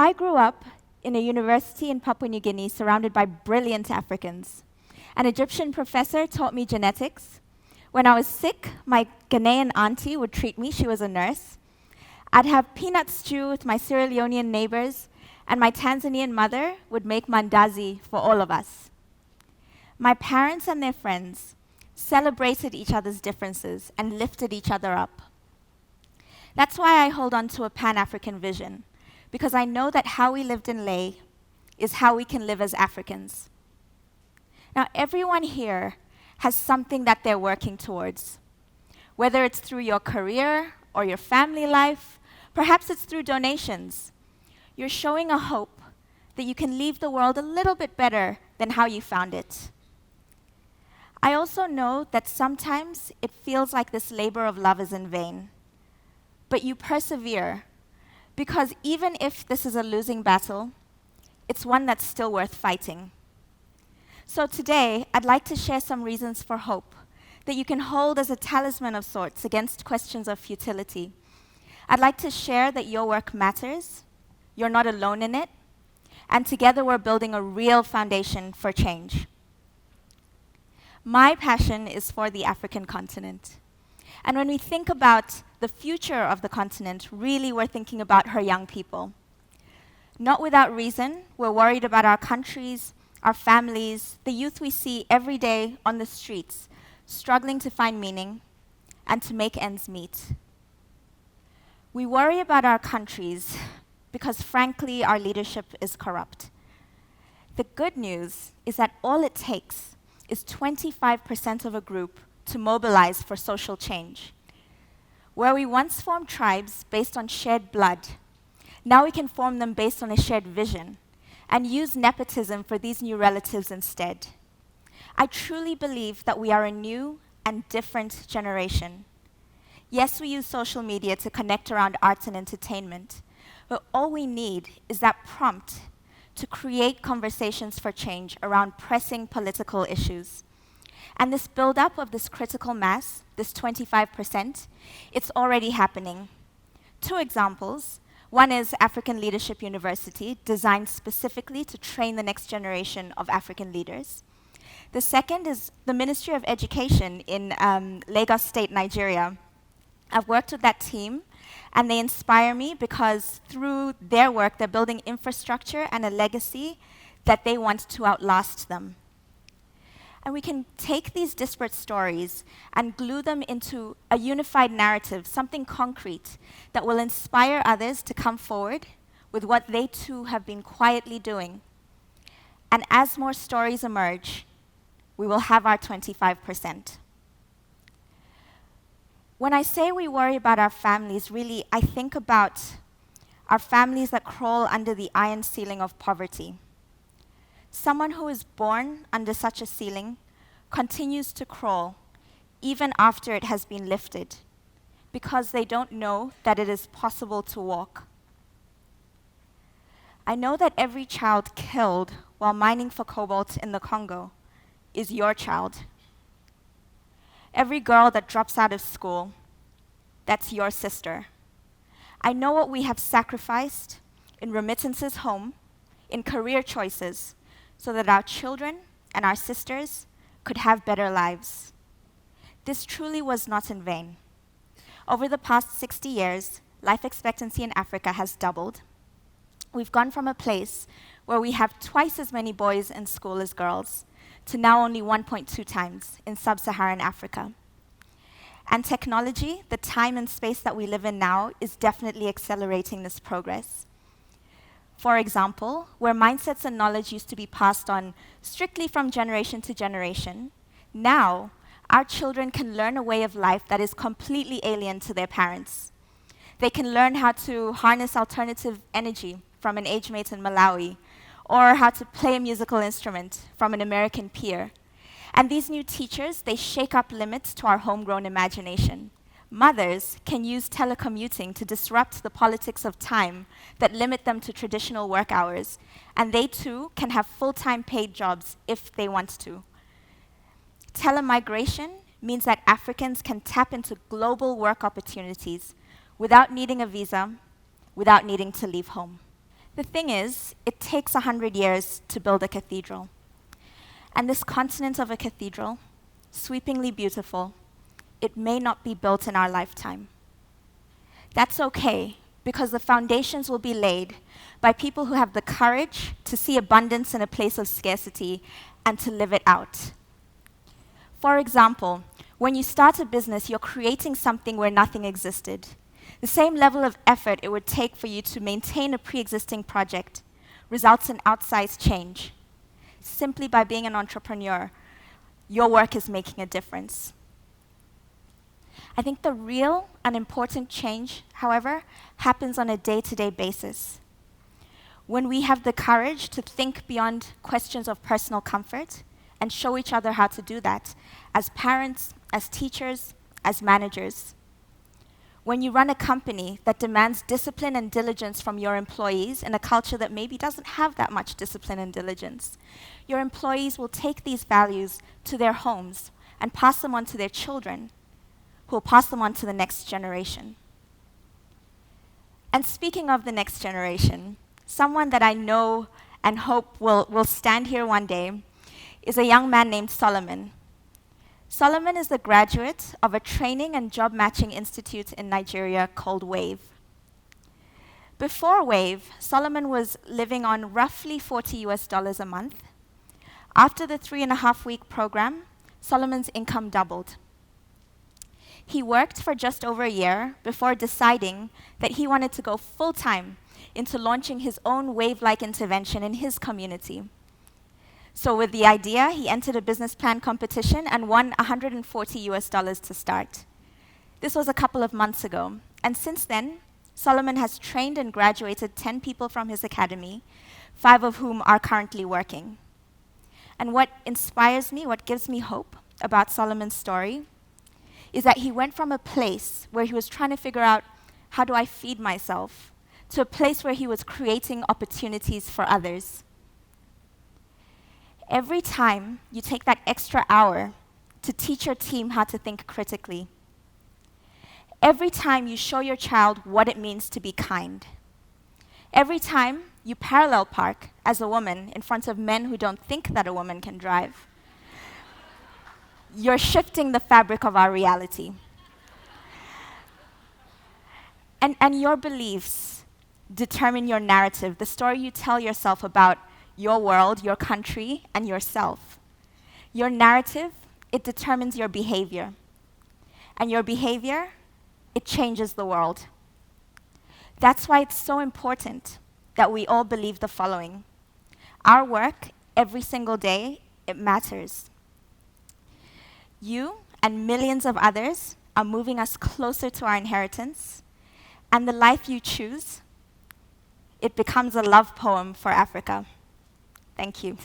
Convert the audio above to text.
I grew up in a university in Papua New Guinea surrounded by brilliant Africans. An Egyptian professor taught me genetics. When I was sick, my Ghanaian auntie would treat me. She was a nurse. I'd have peanut stew with my Sierra Leonean neighbors, and my Tanzanian mother would make mandazi for all of us. My parents and their friends celebrated each other's differences and lifted each other up. That's why I hold on to a Pan-African vision, because I know that how we lived in Leh is how we can live as Africans. Now, everyone here has something that they're working towards. Whether it's through your career or your family life, perhaps it's through donations. You're showing a hope that you can leave the world a little bit better than how you found it. I also know that sometimes it feels like this labor of love is in vain. But you persevere, because even if this is a losing battle, it's one that's still worth fighting. So today, I'd like to share some reasons for hope that you can hold as a talisman of sorts against questions of futility. I'd like to share that your work matters, you're not alone in it, and together we're building a real foundation for change. My passion is for the African continent. And when we think about the future of the continent, really we're thinking about her young people. Not without reason, we're worried about our countries, our families, the youth we see every day on the streets, struggling to find meaning and to make ends meet. We worry about our countries because, frankly, our leadership is corrupt. The good news is that all it takes is 25% of a group to mobilize for social change. Where we once formed tribes based on shared blood, now we can form them based on a shared vision and use nepotism for these new relatives instead. I truly believe that we are a new and different generation. Yes, we use social media to connect around arts and entertainment, but all we need is that prompt to create conversations for change around pressing political issues. And this build-up of this critical mass, this 25%, it's already happening. 2 examples. One is African Leadership University, designed specifically to train the next generation of African leaders. The second is the Ministry of Education in Lagos State, Nigeria. I've worked with that team, and they inspire me because through their work, they're building infrastructure and a legacy that they want to outlast them. And we can take these disparate stories and glue them into a unified narrative, something concrete that will inspire others to come forward with what they too have been quietly doing. And as more stories emerge, we will have our 25%. When I say we worry about our families, really, I think about our families that crawl under the iron ceiling of poverty. Someone who is born under such a ceiling continues to crawl even after it has been lifted, because they don't know that it is possible to walk. I know that every child killed while mining for cobalt in the Congo is your child. Every girl that drops out of school, that's your sister. I know what we have sacrificed in remittances home, in career choices, so that our children and our sisters could have better lives. This truly was not in vain. Over the past 60 years, life expectancy in Africa has doubled. We've gone from a place where we have twice as many boys in school as girls to now only 1.2 times in sub-Saharan Africa. And technology, the time and space that we live in now, is definitely accelerating this progress. For example, where mindsets and knowledge used to be passed on strictly from generation to generation, now our children can learn a way of life that is completely alien to their parents. They can learn how to harness alternative energy from an age mate in Malawi, or how to play a musical instrument from an American peer. And these new teachers, they shake up limits to our homegrown imagination. Mothers can use telecommuting to disrupt the politics of time that limit them to traditional work hours, and they too can have full-time paid jobs if they want to. Telemigration means that Africans can tap into global work opportunities without needing a visa, without needing to leave home. The thing is, it takes 100 years to build a cathedral. And this continent of a cathedral, sweepingly beautiful, it may not be built in our lifetime. That's okay, because the foundations will be laid by people who have the courage to see abundance in a place of scarcity and to live it out. For example, when you start a business, you're creating something where nothing existed. The same level of effort it would take for you to maintain a pre-existing project results in outsized change. Simply by being an entrepreneur, your work is making a difference. I think the real and important change, however, happens on a day-to-day basis. When we have the courage to think beyond questions of personal comfort and show each other how to do that, as parents, as teachers, as managers. When you run a company that demands discipline and diligence from your employees in a culture that maybe doesn't have that much discipline and diligence, your employees will take these values to their homes and pass them on to their children, who will pass them on to the next generation. And speaking of the next generation, someone that I know and hope will stand here one day is a young man named Solomon. Solomon is the graduate of a training and job matching institute in Nigeria called WAVE. Before WAVE, Solomon was living on roughly $40 a month. After the 3.5-week program, Solomon's income doubled. He worked for just over a year before deciding that he wanted to go full-time into launching his own WAVE-like intervention in his community. So with the idea, he entered a business plan competition and won $140 to start. This was a couple of months ago. And since then, Solomon has trained and graduated 10 people from his academy, 5 of whom are currently working. And what inspires me, what gives me hope about Solomon's story, is that he went from a place where he was trying to figure out, how do I feed myself, to a place where he was creating opportunities for others. Every time you take that extra hour to teach your team how to think critically, every time you show your child what it means to be kind, every time you parallel park as a woman in front of men who don't think that a woman can drive, you're shifting the fabric of our reality. And your beliefs determine your narrative, the story you tell yourself about your world, your country, and yourself. Your narrative, it determines your behavior. And your behavior, it changes the world. That's why it's so important that we all believe the following. Our work, every single day, it matters. You and millions of others are moving us closer to our inheritance, and the life you choose, it becomes a love poem for Africa. Thank you.